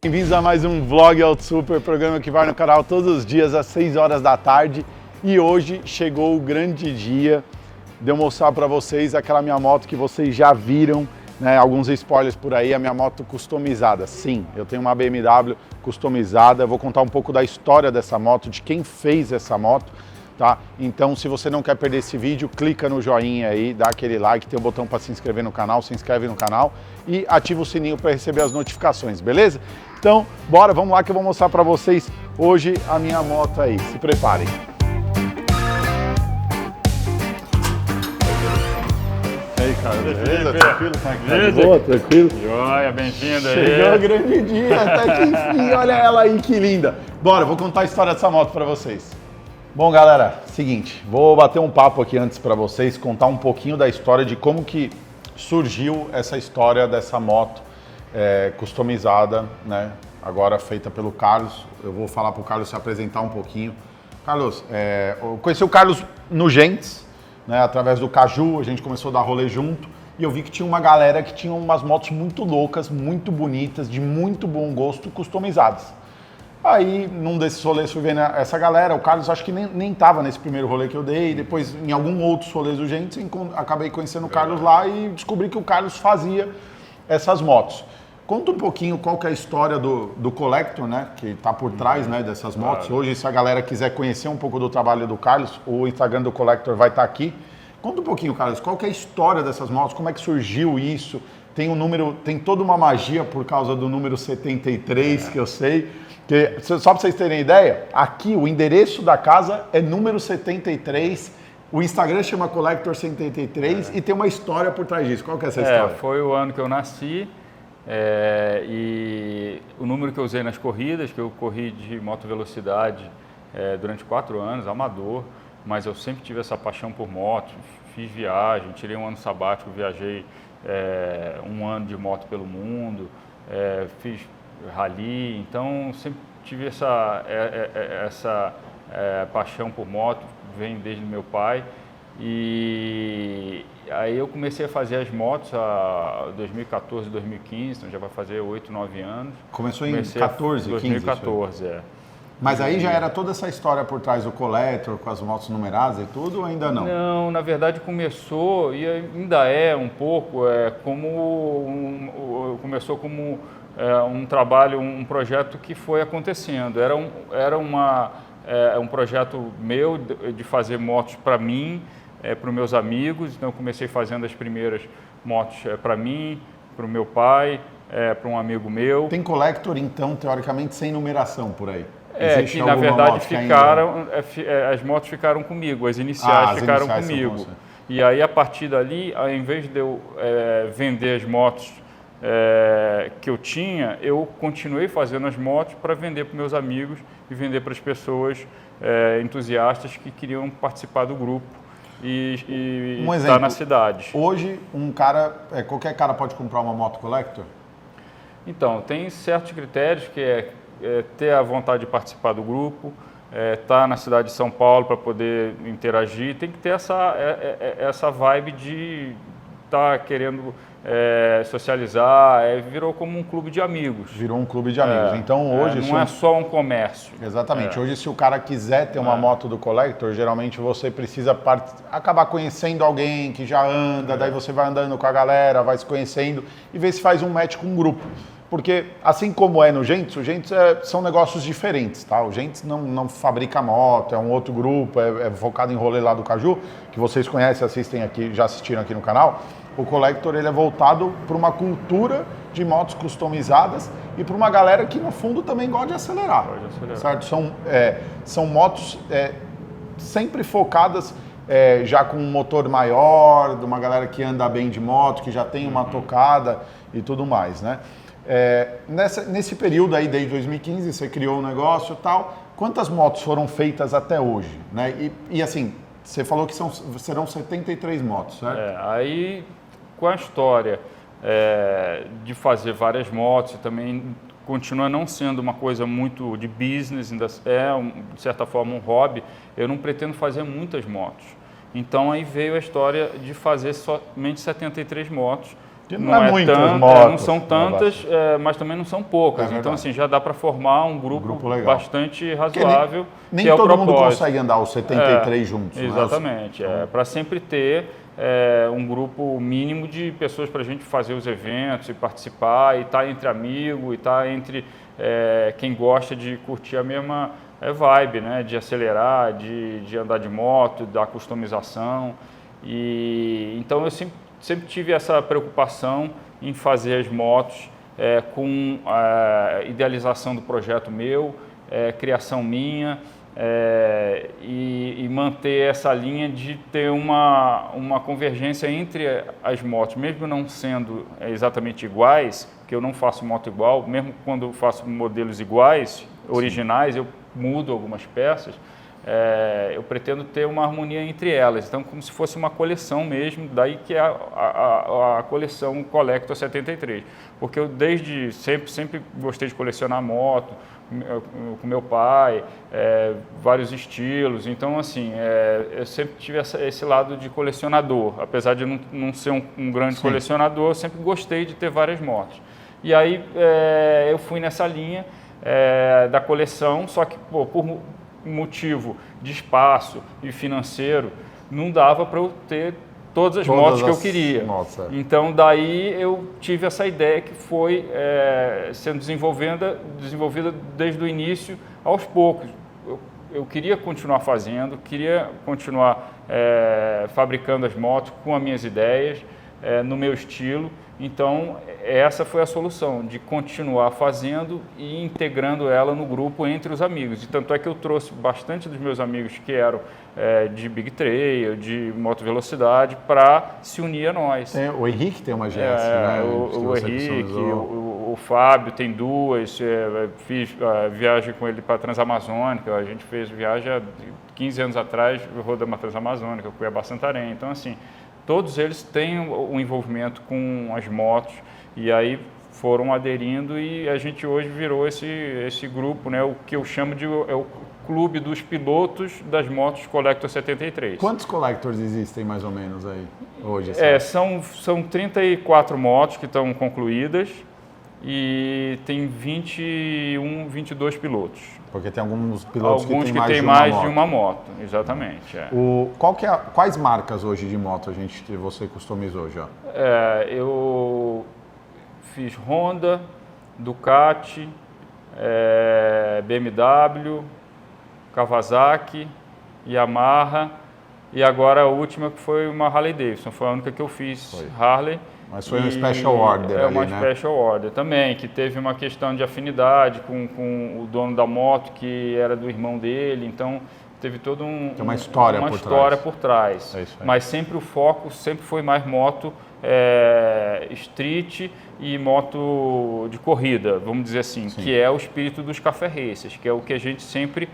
Bem-vindos a mais um Vlog Auto Super, programa que vai no canal todos os dias às 6 horas da tarde. E hoje chegou o grande dia de eu mostrar para vocês aquela minha moto que vocês já viram, né, alguns spoilers por aí, a minha moto customizada. Sim, eu tenho uma BMW customizada, eu vou contar um pouco da história dessa moto, de quem fez essa moto, tá? Então, se você não quer perder esse vídeo, clica no joinha aí, dá aquele like, tem o botão para se inscrever no canal, se inscreve no canal e ativa o sininho para receber as notificações, beleza? Então, bora, vamos lá que eu vou mostrar para vocês hoje a minha moto aí, se preparem. E aí, cara, beleza? Tranquilo? Tá de boa? Tranquilo? Joia, bem-vindo aí. Chegou o grande dia, até que enfim, olha ela aí, que linda. Bora, vou contar a história dessa moto para vocês. Bom, galera, seguinte, vou bater um papo aqui antes para vocês, contar um pouquinho da história de como que surgiu essa história dessa moto customizada, né? Agora feita pelo Carlos. Eu vou falar para o Carlos se apresentar um pouquinho. Carlos, eu conheci o Carlos no Gentes, né? Através do Caju, a gente começou a dar rolê junto e eu vi que tinha uma galera que tinha umas motos muito loucas, muito bonitas, de muito bom gosto, customizadas. Aí, num desses rolês, fui vendo essa galera, o Carlos acho que nem tava nesse primeiro rolê que eu dei, depois em algum outros rolês do Gentes, acabei conhecendo o Carlos lá e descobri que o Carlos fazia essas motos. Conta um pouquinho qual que é a história do Collector, né, que está por trás, né, dessas motos. Claro. Hoje, se a galera quiser conhecer um pouco do trabalho do Carlos, o Instagram do Collector vai estar aqui. Conta um pouquinho, Carlos, qual que é a história dessas motos, como é que surgiu isso? Tem um número, tem toda uma magia por causa do número 73, que eu sei. Que, só para vocês terem ideia, aqui o endereço da casa é número 73, o Instagram chama Collector 73 e tem uma história por trás disso. Qual que é essa história? Foi o ano que eu nasci. E o número que eu usei nas corridas, que eu corri de moto velocidade durante 4 anos, amador, mas eu sempre tive essa paixão por moto, fiz viagem, tirei um ano sabático, viajei 1 ano de moto pelo mundo, fiz rally, então sempre tive essa paixão por moto, vem desde meu pai. E aí eu comecei a fazer as motos em 2014, 2015, então já vai fazer 8, 9 anos. Começou em 14, 2014, 15? Mas aí já era toda essa história por trás do Collector, com as motos numeradas e tudo, ou ainda não? Não, na verdade começou, e ainda é um pouco, começou como um trabalho, um projeto que foi acontecendo. Era um projeto meu de fazer motos para mim, para os meus amigos, então eu comecei fazendo as primeiras motos para mim, para o meu pai, para um amigo meu. Tem Collector, então, teoricamente, sem numeração por aí? Que na verdade ficaram, as motos ficaram comigo, as iniciais ficaram comigo. E aí a partir dali, ao invés de eu vender as motos que eu tinha, eu continuei fazendo as motos para vender para meus amigos e vender para as pessoas entusiastas que queriam participar do grupo e estar na cidade. Hoje, qualquer cara pode comprar uma moto Collector? Então, tem certos critérios que é ter a vontade de participar do grupo, estar na cidade de São Paulo para poder interagir, tem que ter essa vibe de estar querendo socializar, virou como um clube de amigos. Virou um clube de amigos. Então hoje... não é só um comércio. Exatamente. Hoje, se o cara quiser ter uma moto do Collector, geralmente você precisa acabar conhecendo alguém que já anda, daí você vai andando com a galera, vai se conhecendo e vê se faz um match com um grupo. Porque, assim como é no Gentes, o Gentes são negócios diferentes, tá? O Gentes não fabrica moto, é um outro grupo, é focado em rolê lá do Caju, que vocês conhecem, assistem aqui, já assistiram aqui no canal. O Collector, ele é voltado para uma cultura de motos customizadas e para uma galera que, no fundo, também gosta de acelerar. Certo? São motos sempre focadas já com um motor maior, de uma galera que anda bem de moto, que já tem uma tocada e tudo mais, né? Nesse período aí, desde 2015, você criou um negócio e tal. Quantas motos foram feitas até hoje? Né? E assim, você falou que serão 73 motos, certo? Aí, com a história de fazer várias motos, também continua não sendo uma coisa muito de business, ainda de certa forma um hobby, eu não pretendo fazer muitas motos. Então aí veio a história de fazer somente 73 motos, Que não é muitas motos. Não são tantas, mas também não são poucas. Então, assim, já dá para formar um grupo bastante razoável. Nem todo mundo consegue andar os 73 juntos. Exatamente. Para sempre ter um grupo mínimo de pessoas para a gente fazer os eventos e participar, e estar entre amigos, e estar entre quem gosta de curtir a mesma vibe, né? De acelerar, de andar de moto, da customização. E então eu sempre tive essa preocupação em fazer as motos com a idealização do projeto meu, criação minha, e manter essa linha de ter uma convergência entre as motos, mesmo não sendo exatamente iguais, que eu não faço moto igual, mesmo quando eu faço modelos iguais, originais, eu mudo algumas peças. Eu pretendo ter uma harmonia entre elas, então como se fosse uma coleção mesmo, daí que é a coleção Collector 73, porque eu desde sempre gostei de colecionar moto, com meu pai, vários estilos, então assim, eu sempre tive esse lado de colecionador, apesar de não ser um grande colecionador, eu sempre gostei de ter várias motos. E aí eu fui nessa linha da coleção, só que por motivo de espaço e financeiro, não dava para eu ter todas as motos que eu queria. Então, daí eu tive essa ideia que foi sendo desenvolvida desde o início, aos poucos. Eu queria continuar fazendo, queria continuar fabricando as motos com as minhas ideias, no meu estilo. Então, essa foi a solução, de continuar fazendo e integrando ela no grupo entre os amigos. E tanto é que eu trouxe bastante dos meus amigos que eram de Big Trail, de moto velocidade, para se unir a nós. O Henrique tem uma GS, né? O Henrique, o Fábio tem duas, fiz viagem com ele para a Transamazônica, a gente fez viagem há 15 anos atrás, rodamos a Transamazônica, Cuiabá-Santarém. Então, assim, todos eles têm um envolvimento com as motos e aí foram aderindo, e a gente hoje virou esse grupo, né, o que eu chamo de o clube dos pilotos das motos Collector 73. Quantos Collectors existem mais ou menos aí hoje? São 34 motos que estão concluídas e tem 22 pilotos. Porque tem alguns pilotos que têm mais de uma moto. Exatamente. Quais marcas hoje de moto você customizou já? Eu fiz Honda, Ducati, BMW, Kawasaki, Yamaha, e agora a última que foi uma Harley Davidson. Foi a única que eu fiz Harley. Mas foi um special order ali, uma special order também, que teve uma questão de afinidade com o dono da moto, que era do irmão dele, então teve toda uma história por trás. Mas sempre o foco sempre foi mais moto street e moto de corrida, vamos dizer assim, que é o espírito dos café racers, que é o que a gente sempre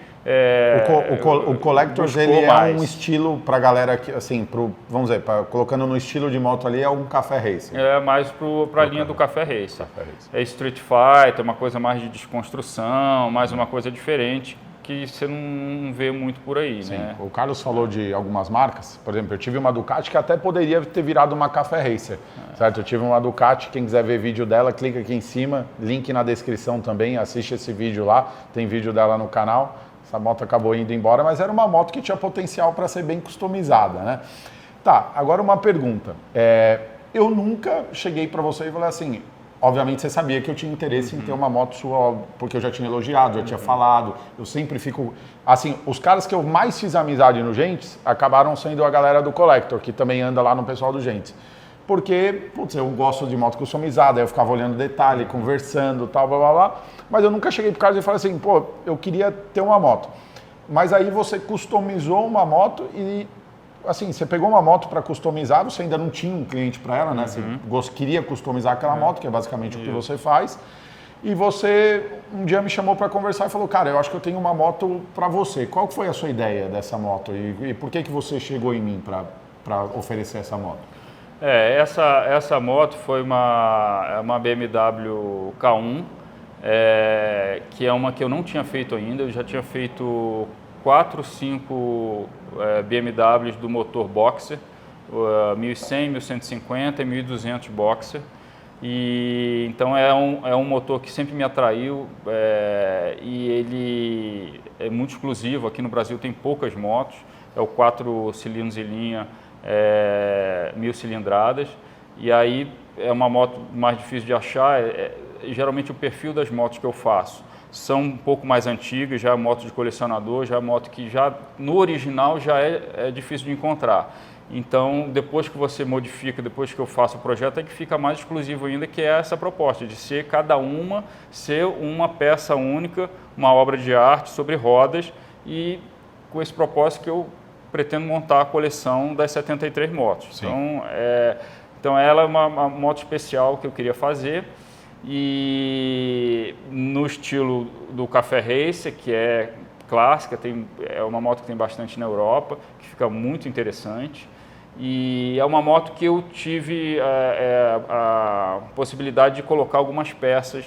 o Collectors, ele é um estilo para galera que, assim, vamos dizer, colocando no estilo de moto ali, é um café racer. É mais para a linha do café racer. É Street Fighter, uma coisa mais de desconstrução, mais uma coisa diferente, que você não vê muito por aí, né? O Carlos falou de algumas marcas, por exemplo, eu tive uma Ducati que até poderia ter virado uma café racer, certo? Eu tive uma Ducati, quem quiser ver vídeo dela, clica aqui em cima, link na descrição também, assiste esse vídeo lá, tem vídeo dela no canal. Essa moto acabou indo embora, mas era uma moto que tinha potencial para ser bem customizada, né? Tá, agora uma pergunta. Eu nunca cheguei para você e falei assim, obviamente você sabia que eu tinha interesse em ter uma moto sua, porque eu já tinha elogiado, já tinha falado, eu sempre fico... Assim, os caras que eu mais fiz amizade no Gentes acabaram sendo a galera do Collector, que também anda lá no pessoal do Gentes. Porque, putz, eu gosto de moto customizada, aí eu ficava olhando detalhe, conversando, tal, blá, blá, blá. Mas eu nunca cheguei pro cara e falei assim, pô, eu queria ter uma moto. Mas aí você customizou uma moto e, assim, você pegou uma moto para customizar, você ainda não tinha um cliente para ela, né? Você queria customizar aquela moto, que é basicamente o que você faz. E você um dia me chamou para conversar e falou, cara, eu acho que eu tenho uma moto para você. Qual foi a sua ideia dessa moto? E por que você chegou em mim para oferecer essa moto? Essa moto foi uma BMW K1, que é uma que eu não tinha feito ainda. Eu já tinha feito 4, 5 BMWs do motor Boxer, 1100, 1150 e 1200 Boxer. E então é um motor que sempre me atraiu e ele é muito exclusivo. Aqui no Brasil tem poucas motos, é o 4 cilindros em linha, 1000 cilindradas, e aí é uma moto mais difícil de achar. Geralmente o perfil das motos que eu faço são um pouco mais antigas, já é moto de colecionador, já é moto que já no original já é difícil de encontrar. Então, depois que você modifica, depois que eu faço o projeto, é que fica mais exclusivo ainda, que é essa proposta de ser ser uma peça única, uma obra de arte sobre rodas, e com esse propósito que eu pretendo montar a coleção das 73 motos. Então ela é uma moto especial que eu queria fazer, e no estilo do Café Racer, que é clássica, é uma moto que tem bastante na Europa, que fica muito interessante. E é uma moto que eu tive a possibilidade de colocar algumas peças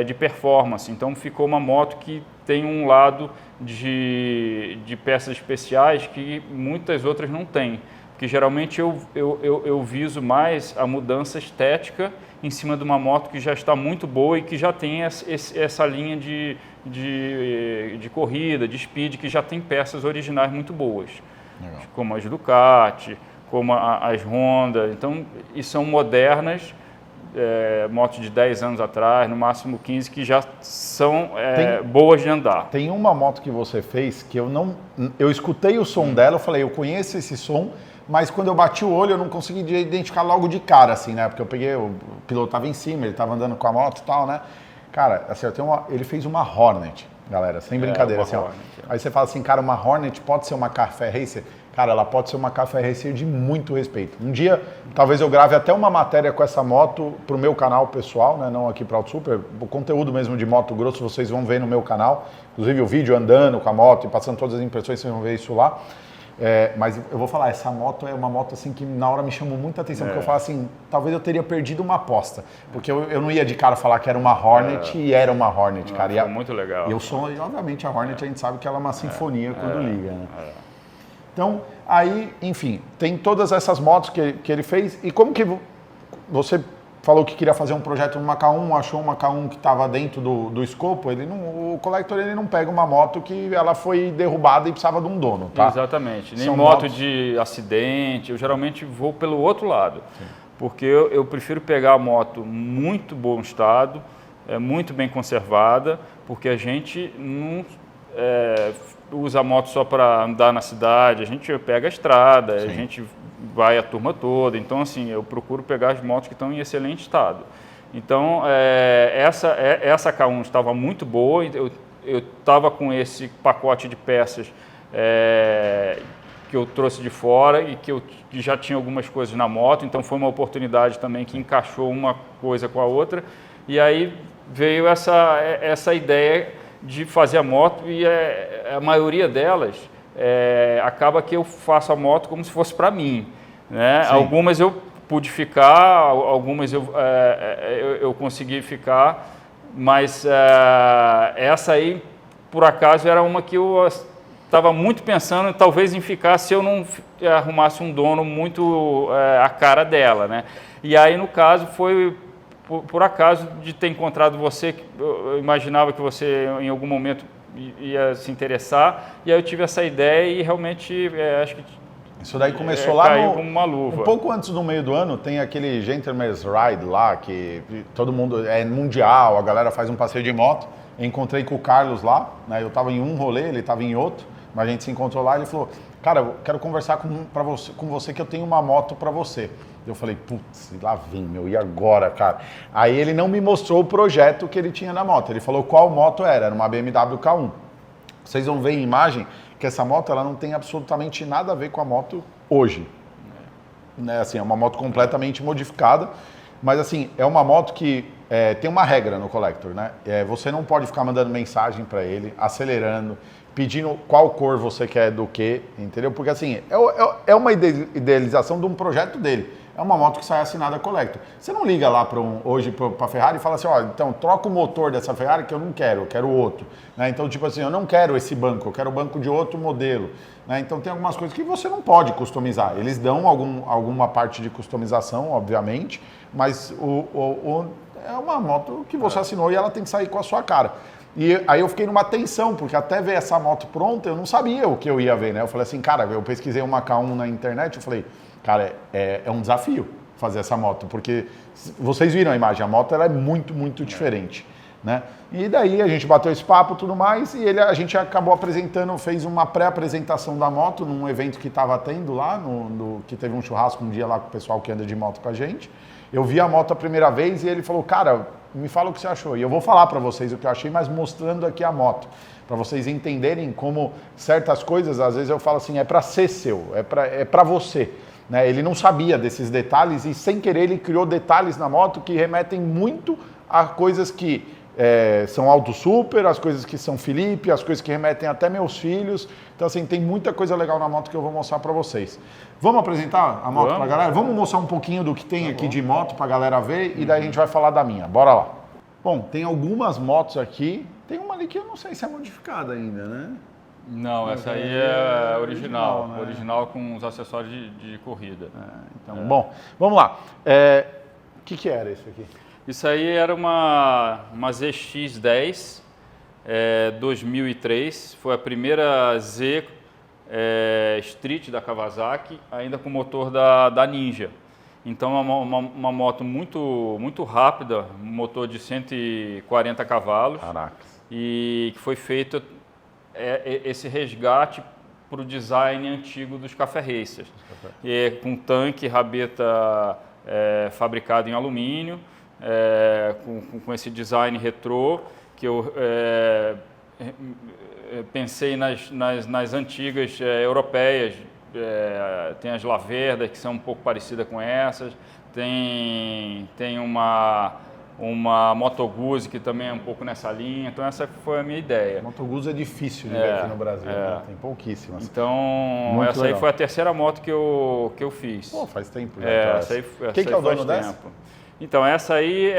de performance. Então ficou uma moto que tem um lado de peças especiais que muitas outras não têm. Porque geralmente eu viso mais a mudança estética em cima de uma moto que já está muito boa e que já tem essa linha de corrida, de speed, que já tem peças originais muito boas. Legal. Como as Ducati, como as Honda. Então, e são modernas, motos de 10 anos atrás, no máximo 15, que já são boas de andar. Tem uma moto que você fez que eu escutei o som dela, eu falei, eu conheço esse som, mas quando eu bati o olho eu não consegui identificar logo de cara, assim, né? Porque eu peguei, o piloto estava em cima, ele estava andando com a moto e tal, né? Cara, assim, ele fez uma Hornet, galera, sem brincadeira, assim, Hornet, Aí você fala assim, cara, uma Hornet pode ser uma Café Racer? Cara, ela pode ser uma Café Racer de muito respeito. Um dia, talvez eu grave até uma matéria com essa moto pro meu canal pessoal, né? Não aqui para o Super. O conteúdo mesmo de Moto Grosso vocês vão ver no meu canal. Inclusive o vídeo andando com a moto e passando todas as impressões, vocês vão ver isso lá. Mas eu vou falar, essa moto é uma moto assim que na hora me chamou muita atenção, porque eu falo assim, talvez eu teria perdido uma aposta, porque eu não ia de cara falar que era uma Hornet e era uma Hornet, cara. Foi muito legal. E obviamente a Hornet a gente sabe que ela é uma sinfonia quando liga, né? Então, aí, enfim, tem todas essas motos que ele fez. E como que você falou que queria fazer um projeto numa K1, achou uma K1 que estava dentro do escopo, o Collector ele não pega uma moto que ela foi derrubada e precisava de um dono, tá? Exatamente. Nem moto de acidente, eu geralmente vou pelo outro lado. Sim. Porque eu prefiro pegar a moto muito bom estado, muito bem conservada, porque a gente não usa a moto só para andar na cidade, a gente pega a estrada, sim, a gente vai a turma toda. Então, assim, eu procuro pegar as motos que estão em excelente estado. Então, essa K1 estava muito boa, eu estava com esse pacote de peças que eu trouxe de fora e que já tinha algumas coisas na moto, então foi uma oportunidade também que encaixou uma coisa com a outra. E aí veio essa ideia de fazer a moto, e a maioria delas acaba que eu faço a moto como se fosse para mim, né? Algumas eu pude ficar, algumas eu consegui ficar, mas essa aí, por acaso, era uma que eu estava muito pensando talvez em ficar se eu não arrumasse um dono muito a cara dela, né? E aí, no caso, foi por acaso de ter encontrado você, eu imaginava que você em algum momento ia se interessar, e aí eu tive essa ideia e realmente acho que isso daí começou lá caiu como uma luva. Um pouco antes do meio do ano, tem aquele Gentleman's Ride lá, que todo mundo é mundial, a galera faz um passeio de moto. Eu encontrei com o Carlos lá, né? Eu estava em um rolê, ele estava em outro, mas a gente se encontrou lá e ele falou, cara, eu quero conversar com você que eu tenho uma moto para você. Eu falei, putz, lá vem, meu, e agora, cara? Aí ele não me mostrou o projeto que ele tinha na moto, ele falou qual moto era uma BMW K1. Vocês vão ver em imagem que essa moto ela não tem absolutamente nada a ver com a moto hoje. Né? Assim, é uma moto completamente modificada, mas assim, é uma moto que tem uma regra no Collector, né? Você não pode ficar mandando mensagem para ele, acelerando, pedindo qual cor você quer do que, entendeu? Porque assim, é uma idealização de um projeto dele. é uma moto que sai assinada Collector. Você não liga lá hoje para a Ferrari e fala assim, ó, então troca o motor dessa Ferrari que eu não quero, eu quero outro. Né? Então, tipo assim, eu não quero esse banco, eu quero o banco de outro modelo. Né? Então, tem algumas coisas que você não pode customizar. Eles dão alguma parte de customização, obviamente, mas é uma moto que você assinou e ela tem que sair com a sua cara. E aí eu fiquei numa tensão, porque até ver essa moto pronta, eu não sabia o que eu ia ver, né? Eu falei assim, cara, eu pesquisei uma K1 na internet, eu falei, cara, é um desafio fazer essa moto, porque vocês viram a imagem, a moto ela é muito, muito diferente, né? E daí a gente bateu esse papo e tudo mais, e a gente acabou apresentando, fez uma pré-apresentação da moto num evento que estava tendo lá, que teve um churrasco um dia lá com o pessoal que anda de moto com a gente. Eu vi a moto a primeira vez e ele falou, cara, me fala o que você achou. E eu vou falar para vocês o que eu achei, mas mostrando aqui a moto. Para vocês entenderem como certas coisas, às vezes eu falo assim, é para ser seu, é para você. Né? Ele não sabia desses detalhes e sem querer ele criou detalhes na moto que remetem muito a coisas que são Auto Super, as coisas que são Felipe, as coisas que remetem até meus filhos. Então assim, tem muita coisa legal na moto que eu vou mostrar para vocês. Vamos apresentar a moto para a galera? Vamos mostrar um pouquinho do que tem aqui de moto para a galera ver e daí a gente vai falar da minha. Bora lá. Bom, tem algumas motos aqui. Tem uma ali que eu não sei se é modificada ainda, né? Não, essa aí é original. né? Original com os acessórios de corrida. Então, bom, vamos lá. O que era isso aqui? Isso aí era uma ZX-10 2003. Foi a primeira Z Street da Kawasaki, ainda com motor da Ninja. Então, uma moto muito, muito rápida, motor de 140 cavalos. Caracas. E que foi feito esse resgate para o design antigo dos Café Racers. Com tanque, rabeta fabricado em alumínio, com esse design retrô, que eu pensei nas antigas europeias. Tem as Laverdas, que são um pouco parecidas com essas, tem uma Moto Guzzi, que também é um pouco nessa linha, então essa foi a minha ideia. Moto Guzzi é difícil de ver aqui no Brasil, né? Tem pouquíssimas. Então, muito essa legal. aí foi a terceira moto que eu fiz. Pô, faz tempo já. Essa Quem que é o dono faz dessa? tempo. Então, essa aí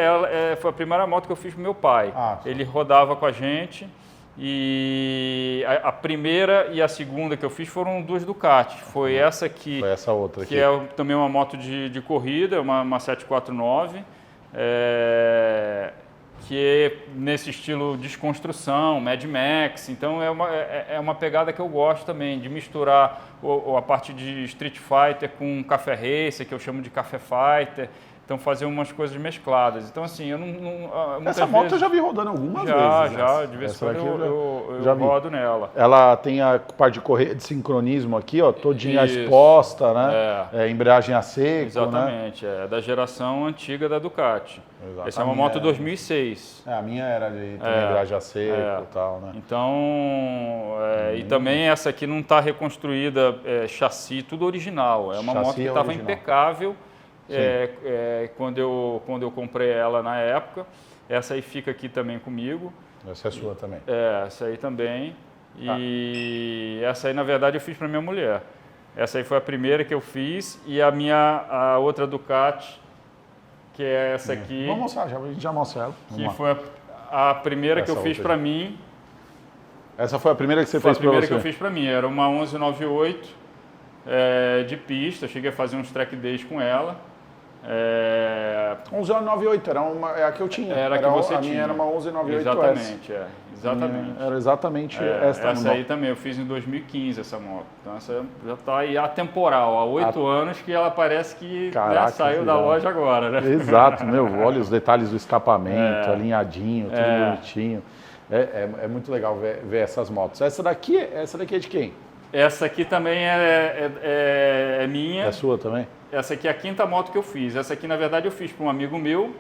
foi a primeira moto que eu fiz pro meu pai. Ele rodava com a gente. E a primeira e a segunda que eu fiz foram duas Ducati. Foi essa aqui. Foi essa outra aqui. Que é também uma moto de corrida, uma 749. Que é nesse estilo desconstrução, Mad Max. Então é uma pegada que eu gosto também, de misturar a parte de Street Fighter com Café Racer, que eu chamo de Café Fighter. Então fazer umas coisas mescladas. Então assim, eu não essa moto eu já vi rodando algumas vezes. Já, de vez em quando eu rodo nela. Ela tem a parte de correia de sincronismo aqui, ó, todinha exposta, né? Embreagem a seco, exatamente, né? É da geração antiga da Ducati. Exatamente. Essa é uma moto 2006. A minha era de embreagem a seco e tal, né? Então, e também essa aqui não está reconstruída, chassi, tudo original. É uma moto que estava impecável. Quando eu comprei ela na época. Essa aí fica aqui também comigo. Essa é sua também? Essa aí também. E essa aí, na verdade, eu fiz para minha mulher. Essa aí foi a primeira que eu fiz. E a outra Ducati, que é essa aqui. Vamos mostrar, a gente já mostra ela. Que foi a primeira que eu fiz para mim. Essa foi a primeira que você fez para você? Foi a primeira que eu fiz para mim. Era uma 1198 de pista. Eu cheguei a fazer uns track days com ela. 1198, é a que eu tinha. Era a que você tinha. A minha era uma 1198S. Exatamente, exatamente. Era exatamente essa. Essa aí também, eu fiz em 2015 essa moto. Então essa já está aí atemporal, há 8 anos que ela parece que saiu da loja agora, né? Exato, olha os detalhes do escapamento, alinhadinho, tudo bonitinho. É muito legal ver essas motos. Essa daqui é de quem? Essa aqui também é minha. É sua também? Essa aqui é a quinta moto que eu fiz. Essa aqui, na verdade, eu fiz para um amigo meu.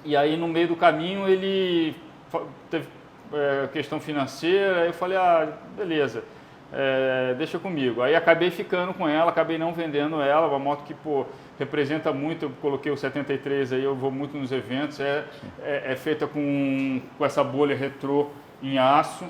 E aí, no meio do caminho, ele teve questão financeira. Aí eu falei, beleza, deixa comigo. Aí acabei ficando com ela, acabei não vendendo ela. Uma moto que, representa muito. Eu coloquei o 73 aí, eu vou muito nos eventos. É feita com essa bolha retrô em aço,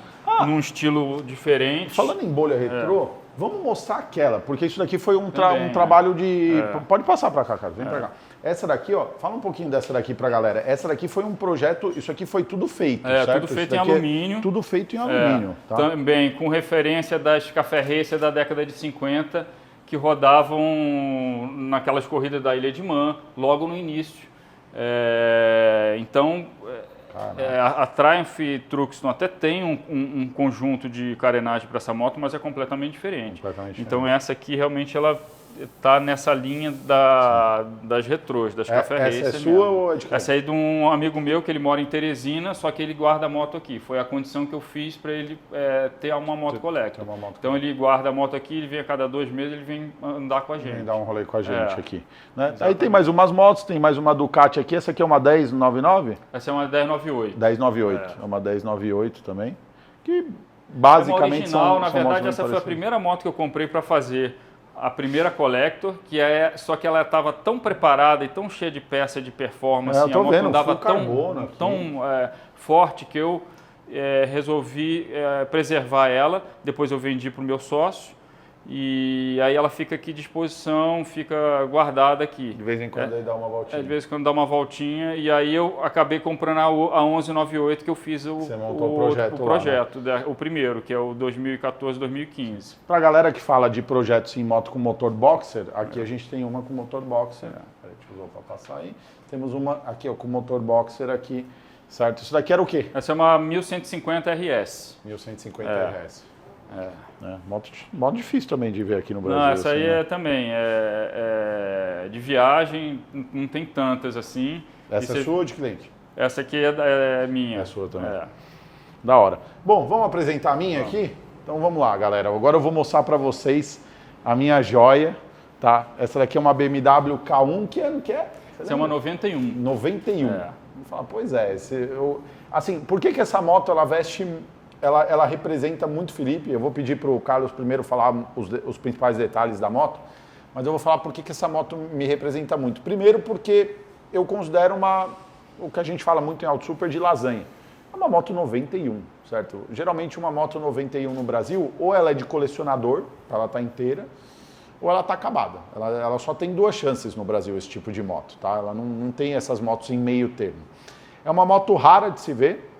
num estilo diferente. Falando em bolha retrô, Vamos mostrar aquela, porque isso daqui foi um Também, trabalho de... É. Pode passar para cá, cara, vem para cá. Essa daqui, ó, fala um pouquinho dessa daqui pra galera. Essa daqui foi um projeto, isso aqui foi tudo feito, certo? Tudo feito em alumínio. Tudo feito em alumínio, tá? Também com referência das Café Racer da década de 50, que rodavam naquelas corridas da Ilha de Man, logo no início. Então, a Triumph Truxton até tem um conjunto de carenagem para essa moto, mas é completamente diferente. Então essa aqui realmente ela está nessa linha das retrôs, das Café Racer. Essa é sua ou é de quem? Essa aí é de um amigo meu que ele mora em Teresina, só que ele guarda a moto aqui. Foi a condição que eu fiz para ele ter uma moto collector. Então ele guarda a moto aqui, ele vem a cada 2 meses, ele vem andar com a gente. Vem dar um rolê com a gente aqui. Né? Aí tem mais umas motos, tem mais uma Ducati aqui. Essa aqui é uma 1099? Essa é uma 1098. 1098, é uma 1098 também. Que basicamente original, na são verdade, motos essa foi a primeira moto que eu comprei para fazer a primeira Collector, só que ela estava tão preparada e tão cheia de peça de performance, eu tô a moto vendo, andava tão forte que eu resolvi preservar ela. Depois eu vendi para o meu sócio e aí ela fica aqui à disposição, fica guardada aqui. De vez em quando ele dá uma voltinha. De vez em quando dá uma voltinha e aí eu acabei comprando a 1198 que eu fiz Você montou o projeto, lá, né? O primeiro, que é o 2014-2015. Pra galera que fala de projetos em moto com motor boxer, aqui a gente tem uma com motor boxer. Peraí, deixa eu usar para passar aí. Temos uma aqui ó, com motor boxer aqui, certo? Isso daqui era o quê? Essa é uma 1150 RS. 1150 RS. Moto difícil também de ver aqui no Brasil. Não, essa assim, aí né? Também de viagem, não tem tantas assim. Essa é sua ou de cliente? Essa aqui é minha. É sua também. Da hora. Bom, vamos apresentar a minha aqui? Então vamos lá, galera. Agora eu vou mostrar para vocês a minha joia, tá? Essa daqui é uma BMW K1, que ano que é? Essa é uma 91. 91. Vamos falar, pois é. Assim, por que essa moto ela veste... Ela representa muito Felipe. Eu vou pedir para o Carlos primeiro falar os principais detalhes da moto, mas eu vou falar por que essa moto me representa muito. Primeiro porque eu considero o que a gente fala muito em auto super de lasanha. É uma moto 91, certo? Geralmente uma moto 91 no Brasil, ou ela é de colecionador, ela está inteira, ou ela está acabada. Ela só tem 2 chances no Brasil, esse tipo de moto, tá? Ela não tem essas motos em meio termo. É uma moto rara de se ver.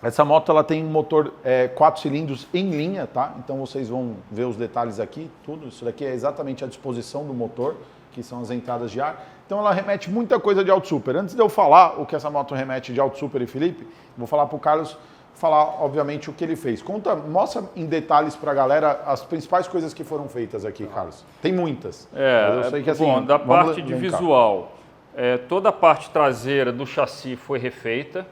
Essa moto ela tem um motor 4 cilindros em linha, tá? Então vocês vão ver os detalhes aqui, tudo. Isso daqui é exatamente a disposição do motor, que são as entradas de ar. Então ela remete muita coisa de auto super. Antes de eu falar o que essa moto remete de auto super e Felipe, vou falar para o Carlos falar, obviamente, o que ele fez. Mostra em detalhes para a galera as principais coisas que foram feitas aqui, Carlos. Tem muitas. Eu sei que, assim, da parte de visual, toda a parte traseira do chassi foi refeita.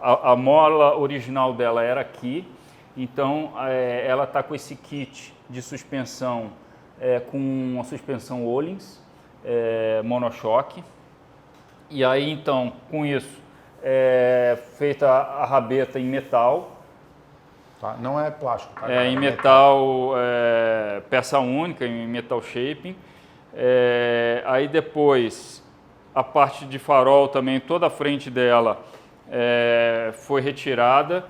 A mola original dela era aqui, então ela está com esse kit de suspensão, com uma suspensão Öhlins, monochoque. E aí então, com isso, feita a rabeta em metal. Tá? Não é plástico, tá? Em metal, peça única, em metal shaping. Aí depois, a parte de farol também, toda a frente dela foi retirada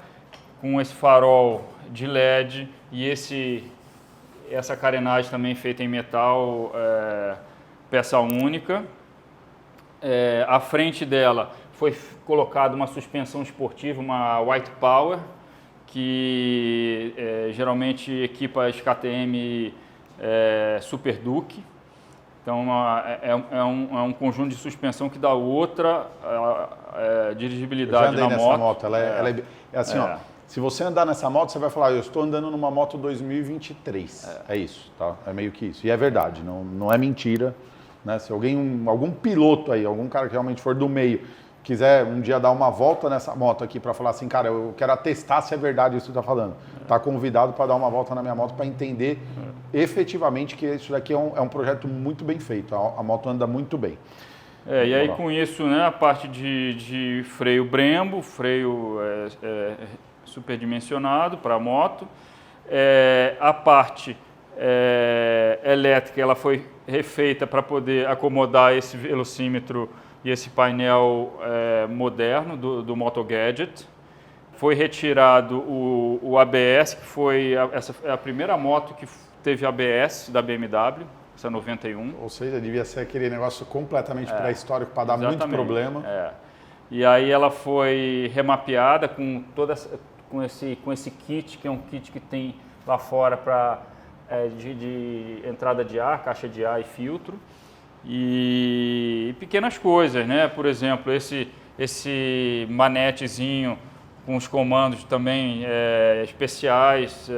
com esse farol de LED e essa carenagem também feita em metal, peça única. À frente dela foi colocada uma suspensão esportiva, uma White Power, que geralmente equipa as KTM Super Duke. Então é um conjunto de suspensão que dá outra dirigibilidade na moto. Eu já andei nessa moto. Ela é assim, ó. Se você andar nessa moto, você vai falar, eu estou andando numa moto 2023. É isso, tá? É meio que isso. E é verdade, não é mentira. Né? Se algum piloto aí, algum cara que realmente for do meio, quiser um dia dar uma volta nessa moto aqui para falar assim, cara, eu quero atestar se é verdade isso que você está falando. Tá convidado para dar uma volta na minha moto para entender efetivamente que isso daqui é um projeto muito bem feito. A moto anda muito bem. E aí com isso, né, a parte de freio Brembo, freio superdimensionado para a moto. A parte elétrica ela foi refeita para poder acomodar esse velocímetro e esse painel moderno do Moto Gadget. Foi retirado o ABS, que foi essa é a primeira moto que teve ABS da BMW, essa 91. Ou seja, devia ser aquele negócio completamente pré-histórico para dar muito problema. E aí ela foi remapeada com esse kit, que é um kit que tem lá fora para de entrada de ar, caixa de ar e filtro. E pequenas coisas, né? Por exemplo, esse manetezinho com os comandos também especiais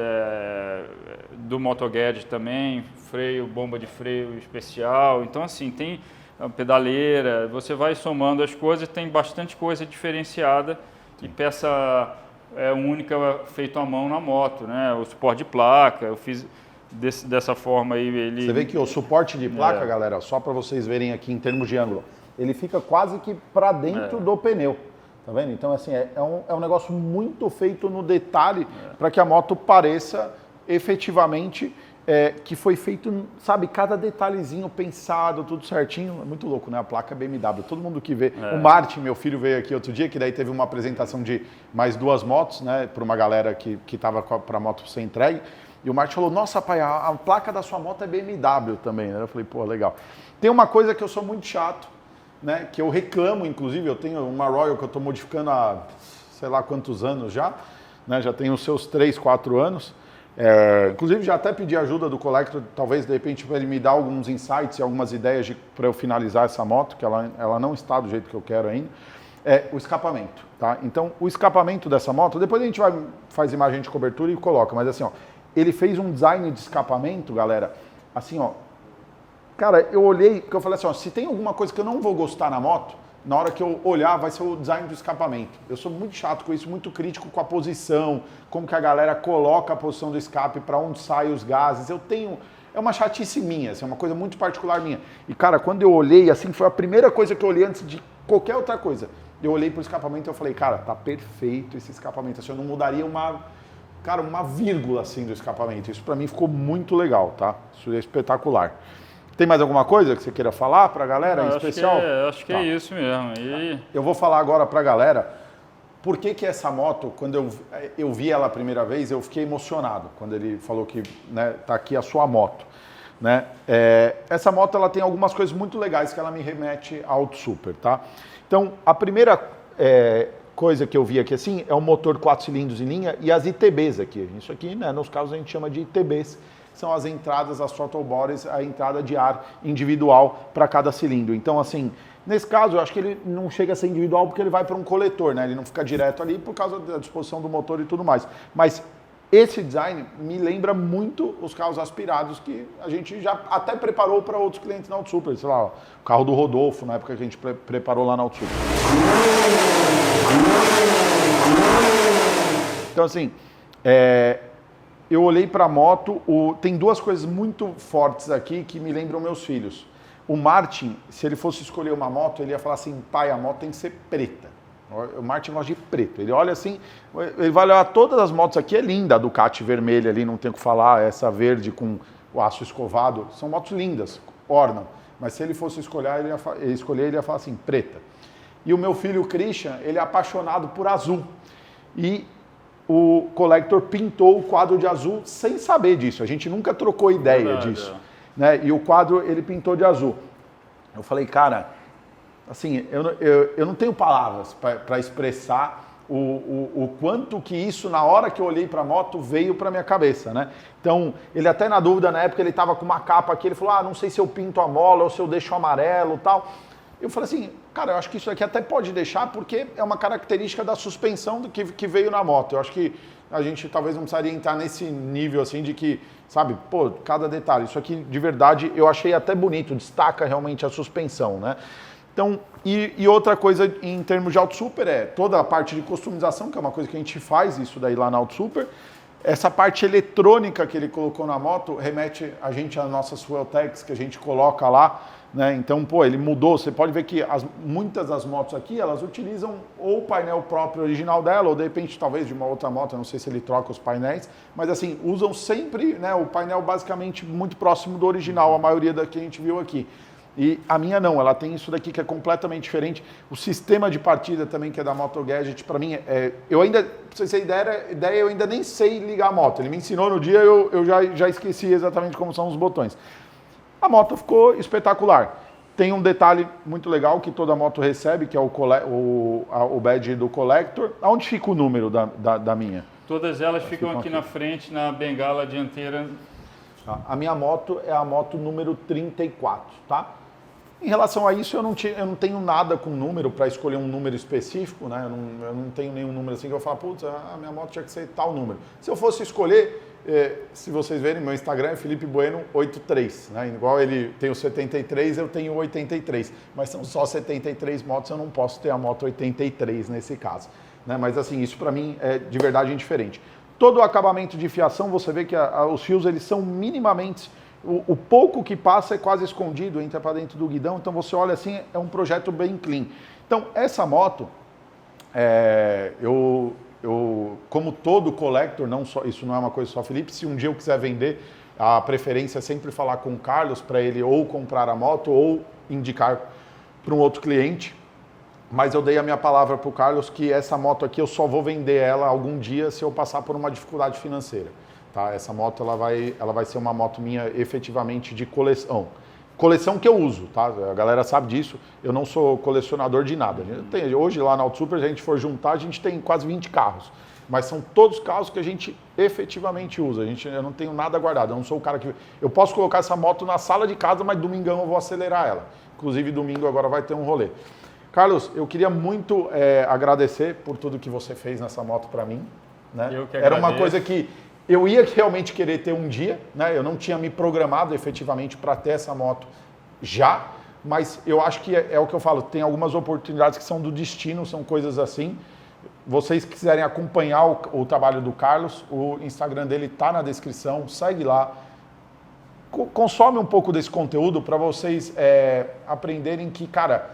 do MotoGadget também, freio, bomba de freio especial. Então, assim, tem a pedaleira, você vai somando as coisas, tem bastante coisa diferenciada e peça única feita à mão na moto, né? O suporte de placa, eu fiz dessa forma aí. Você vê que o suporte de placa, galera, só para vocês verem aqui em termos de ângulo, ele fica quase que para dentro do pneu. Tá vendo? Então, assim, é um negócio muito feito no detalhe para que a moto pareça efetivamente que foi feito, sabe, cada detalhezinho pensado, tudo certinho. É muito louco, né? A placa BMW. Todo mundo que vê. O Martin, meu filho, veio aqui outro dia, que daí teve uma apresentação de mais 2 motos, né? Para uma galera que estava para a moto ser entregue. E o Martin falou, nossa, pai, a placa da sua moto é BMW também, né? Eu falei, pô, legal. Tem uma coisa que eu sou muito chato, né, que eu reclamo, inclusive, eu tenho uma Royal que eu estou modificando há sei lá quantos anos já, né, já tem os seus 3, 4 anos, inclusive já até pedi ajuda do Collector, talvez de repente para ele me dar alguns insights e algumas ideias para eu finalizar essa moto, que ela não está do jeito que eu quero ainda, o escapamento, tá? Então, o escapamento dessa moto, depois a gente faz imagem de cobertura e coloca, mas assim, ó, ele fez um design de escapamento, galera, assim, ó, cara, eu olhei, porque eu falei assim, ó, se tem alguma coisa que eu não vou gostar na moto, na hora que eu olhar vai ser o design do escapamento. Eu sou muito chato com isso, muito crítico com a posição, como que a galera coloca a posição do escape, para onde saem os gases. É uma chatice minha, assim, é uma coisa muito particular minha. E cara, quando eu olhei, assim, foi a primeira coisa que eu olhei antes de qualquer outra coisa. Eu olhei pro escapamento e eu falei, cara, tá perfeito esse escapamento. Assim, eu não mudaria uma vírgula assim do escapamento. Isso para mim ficou muito legal, tá? Isso é espetacular. Tem mais alguma coisa que você queira falar para a galera em especial? Acho que é isso mesmo. Eu vou falar agora para a galera por que essa moto, quando eu vi ela a primeira vez, eu fiquei emocionado quando ele falou que, né, tá aqui a sua moto. Né? Essa moto ela tem algumas coisas muito legais que ela me remete ao Auto Super. Tá? Então, a primeira coisa que eu vi aqui assim é o motor 4 cilindros em linha e as ITBs aqui. Isso aqui, né, nos casos, a gente chama de ITBs. São as entradas, as throttle bodies, a entrada de ar individual para cada cilindro. Então, assim, nesse caso, eu acho que ele não chega a ser individual porque ele vai para um coletor, né? Ele não fica direto ali por causa da disposição do motor e tudo mais. Mas esse design me lembra muito os carros aspirados que a gente já até preparou para outros clientes na Auto Super. Sei lá, o carro do Rodolfo, na época que a gente preparou lá na Auto Super. Então, assim, eu olhei para a moto, tem 2 coisas muito fortes aqui que me lembram meus filhos. O Martin, se ele fosse escolher uma moto, ele ia falar assim, pai, a moto tem que ser preta. O Martin gosta de preto. Ele olha assim, ele vai olhar todas as motos aqui, é linda, a Ducati vermelha ali, não tem o que falar, essa verde com o aço escovado, são motos lindas, ornam. Mas se ele fosse escolher, ele ia falar assim, preta. E o meu filho, o Christian, ele é apaixonado por azul. E o Collector pintou o quadro de azul sem saber disso. A gente nunca trocou ideia disso. Né? E o quadro ele pintou de azul. Eu falei, cara, assim, eu não tenho palavras para expressar o quanto que isso, na hora que eu olhei para a moto, veio para minha cabeça, né? Então, ele até na dúvida, na época ele estava com uma capa aqui, ele falou, não sei se eu pinto a mola ou se eu deixo amarelo e tal. Eu falei assim, cara, eu acho que isso aqui até pode deixar porque é uma característica da suspensão que veio na moto. Eu acho que a gente talvez não precisaria entrar nesse nível assim de que, sabe, pô, cada detalhe. Isso aqui, de verdade, eu achei até bonito, destaca realmente a suspensão, né? Então, e outra coisa em termos de Auto Super toda a parte de customização, que é uma coisa que a gente faz isso daí lá na Auto Super. Essa parte eletrônica que ele colocou na moto remete a gente às nossas fuel tags que a gente coloca lá, né? Então, pô, ele mudou. Você pode ver que muitas das motos aqui, elas utilizam ou o painel próprio original dela, ou de repente, talvez de uma outra moto, eu não sei se ele troca os painéis, mas assim, usam sempre, né, o painel basicamente muito próximo do original, a maioria da que a gente viu aqui. E a minha não, ela tem isso daqui que é completamente diferente. O sistema de partida também, que é da Moto Gadget, para mim, eu ainda, pra vocês terem ideia, eu ainda nem sei ligar a moto. Ele me ensinou no dia, eu já esqueci exatamente como são os botões. A moto ficou espetacular. Tem um detalhe muito legal que toda moto recebe, que é o badge do Collector. Onde fica o número da minha? Todas elas ficam aqui na frente, na bengala dianteira. A minha moto é a moto número 34, tá? Em relação a isso, eu não tenho nada com número para escolher um número específico, né? Eu não tenho nenhum número assim que eu falo, putz, a minha moto tinha que ser tal número. Se eu fosse escolher, se vocês verem, meu Instagram é Felipe Bueno 83, né? Igual ele tem o 73, eu tenho o 83, mas são só 73 motos, eu não posso ter a moto 83 nesse caso, né? Mas assim, isso para mim é de verdade indiferente. Todo o acabamento de fiação, você vê que os fios eles são minimamente, o pouco que passa é quase escondido, entra para dentro do guidão, então você olha assim, é um projeto bem clean. Então essa moto, como todo collector, isso não é uma coisa só Felipe, se um dia eu quiser vender, a preferência é sempre falar com o Carlos para ele ou comprar a moto ou indicar para um outro cliente. Mas eu dei a minha palavra para o Carlos que essa moto aqui eu só vou vender ela algum dia se eu passar por uma dificuldade financeira. Tá? Essa moto ela vai ser uma moto minha efetivamente de coleção. Coleção que eu uso, tá? A galera sabe disso, eu não sou colecionador de nada. Hoje lá na Auto Super, se a gente for juntar, a gente tem quase 20 carros. Mas são todos carros que a gente efetivamente usa. Eu não tenho nada guardado, eu não sou o cara que... Eu posso colocar essa moto na sala de casa, mas domingão eu vou acelerar ela. Inclusive domingo agora vai ter um rolê. Carlos, eu queria muito agradecer por tudo que você fez nessa moto para mim. Né? Eu que agradeço. Era uma coisa que eu ia realmente querer ter um dia, né? Eu não tinha me programado efetivamente para ter essa moto já, mas eu acho que é o que eu falo, tem algumas oportunidades que são do destino, são coisas assim. Vocês que quiserem acompanhar o trabalho do Carlos, o Instagram dele está na descrição, segue lá. Consome um pouco desse conteúdo para vocês aprenderem que, cara...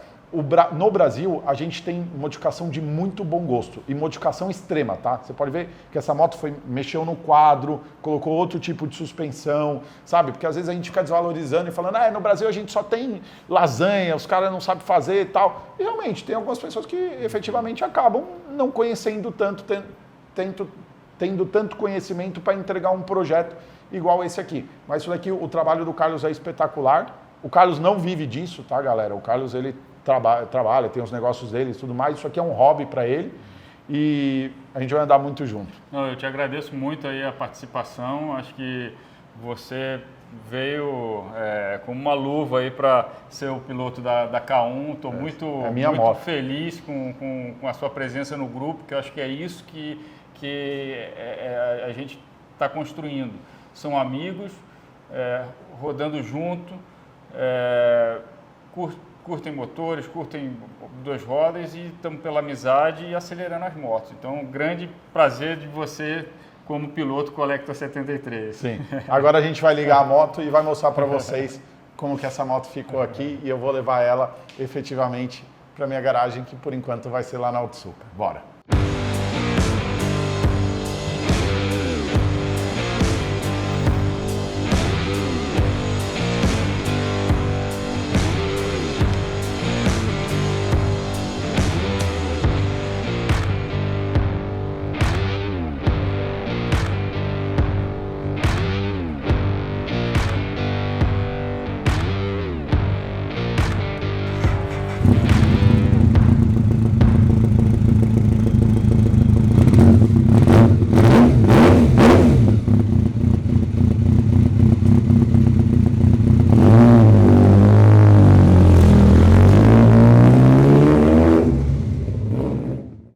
No Brasil, a gente tem modificação de muito bom gosto e modificação extrema, tá? Você pode ver que essa moto mexeu no quadro, colocou outro tipo de suspensão, sabe? Porque às vezes a gente fica desvalorizando e falando, no Brasil a gente só tem lasanha, os caras não sabem fazer e tal. E realmente, tem algumas pessoas que efetivamente acabam não conhecendo tanto, tendo tanto conhecimento para entregar um projeto igual esse aqui. Mas isso daqui, o trabalho do Carlos é espetacular. O Carlos não vive disso, tá, galera? O Carlos, ele trabalha, tem os negócios dele e tudo mais. Isso aqui é um hobby para ele e a gente vai andar muito junto. Não, eu te agradeço muito aí a participação. Acho que você veio como uma luva aí para ser o piloto da K1. Estou muito feliz com a sua presença no grupo, que eu acho que é isso que a gente está construindo. São amigos, rodando junto, curtem motores, curtem duas rodas e estamos pela amizade e acelerando as motos. Então, um grande prazer de você como piloto Collector 73. Sim. Agora a gente vai ligar a moto e vai mostrar para vocês como que essa moto ficou aqui e eu vou levar ela efetivamente para minha garagem, que por enquanto vai ser lá na Auto Super. Bora!